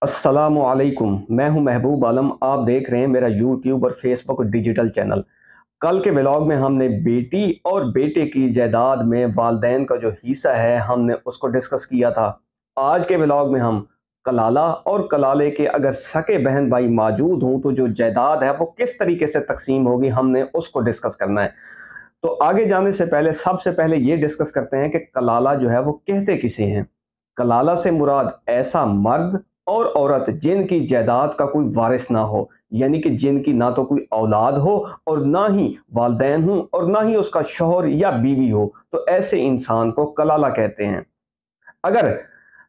अस्सलामुअलैकुम। मैं हूं महबूब आलम। आप देख रहे हैं मेरा यूट्यूब और फेसबुक डिजिटल चैनल। कल के व्लॉग में हमने बेटी और बेटे की जायदाद में वालदैन का जो हिस्सा है हमने उसको डिस्कस किया था। आज के व्लॉग में हम कलाला और कलाले के अगर सके बहन भाई मौजूद हों तो जो जायदाद है वो किस तरीके से तकसीम होगी हमने उसको डिस्कस करना है। तो आगे जाने से पहले सबसे पहले ये डिस्कस करते हैं कि कलाला जो है वो कहते किसे हैं। कलाला से मुराद ऐसा मर्द और औरत जिनकी जायदाद का कोई वारिस ना हो, यानी कि जिनकी ना तो कोई औलाद हो और ना ही वालदैन हो और ना ही उसका शौहर या बीवी हो, तो ऐसे इंसान को कलाला कहते हैं। अगर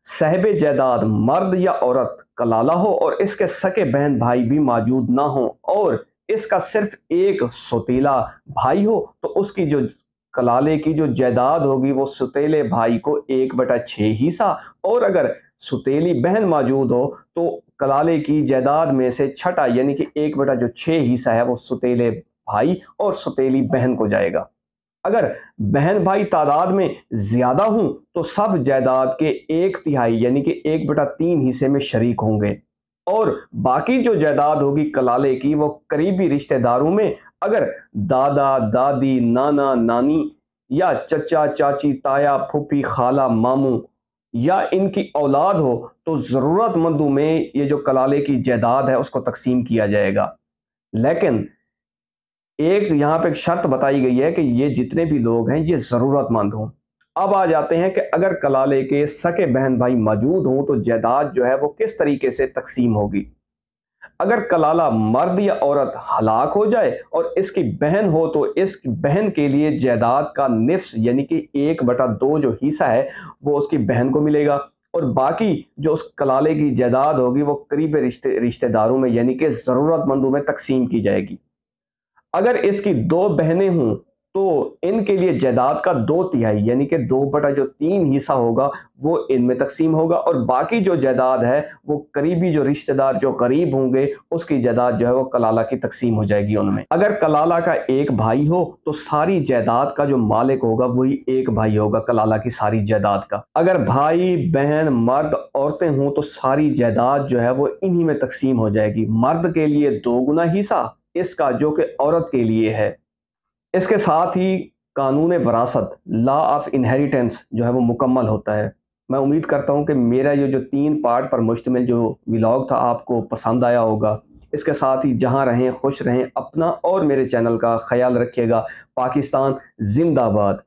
साहिब जायदाद मर्द या औरत कलाला हो और इसके सके बहन भाई भी मौजूद ना हो और इसका सिर्फ एक सौतेला भाई हो, तो उसकी जो कलाले की जो जायदाद होगी वो सौतेले भाई को 1/6 हिस्सा, और अगर सौतेली बहन मौजूद हो तो कलाले की जायदाद में से छठा यानी कि 1/6 हिस्सा है वो सौतेले भाई और सौतेली बहन को जाएगा। अगर बहन भाई तादाद में ज्यादा हूं तो सब जायदाद के 1/3 यानी कि 1/3 हिस्से में शरीक होंगे, और बाकी जो जायदाद होगी कलाले की वो करीबी रिश्तेदारों में, अगर दादा दादी नाना नानी या चचा चाची ताया फूफी खाला मामू या इनकी औलाद हो, तो जरूरतमंदों में ये जो कलाले की जायदाद है उसको तकसीम किया जाएगा। लेकिन एक यहाँ पे एक शर्त बताई गई है कि ये जितने भी लोग हैं ये ज़रूरतमंद हों। अब आ जाते हैं कि अगर कलाले के सके बहन भाई मौजूद हों तो जायदाद जो है वो किस तरीके से तकसीम होगी। अगर कलाला मर्द या औरत हलाक हो जाए और इसकी बहन हो तो इस बहन के लिए जायदाद का निफ्स यानी कि 1/2 जो हिस्सा है वो उसकी बहन को मिलेगा, और बाकी जो उस कलाले की जायदाद होगी वो करीबी रिश्तेदारों में यानी कि ज़रूरतमंदों में तकसीम की जाएगी। अगर इसकी दो बहनें हों तो इनके लिए जायदाद का 2/3 यानी कि 2/3 हिस्सा होगा वो इनमें तकसीम होगा, और बाकी जो जायदाद है वो करीबी जो रिश्तेदार जो गरीब होंगे उसकी जायदाद जो है वो कलाला की तकसीम हो जाएगी उनमें। अगर कलाला का एक भाई हो तो सारी जायदाद का जो मालिक होगा वही एक भाई होगा कलाला की सारी जायदाद का। अगर भाई बहन मर्द औरतें हों तो सारी जायदाद जो है वो इन्हीं में तकसीम हो जाएगी। मर्द के लिए 2 गुना हिस्सा इसका जो कि औरत के लिए है। इसके साथ ही कानून वरासत लॉ ऑफ इनहेरिटेंस जो है वो मुकम्मल होता है। मैं उम्मीद करता हूं कि मेरा ये जो 3 पार्ट पर मुश्तमिल जो व्लॉग था आपको पसंद आया होगा। इसके साथ ही जहां रहें खुश रहें, अपना और मेरे चैनल का ख्याल रखिएगा। पाकिस्तान जिंदाबाद।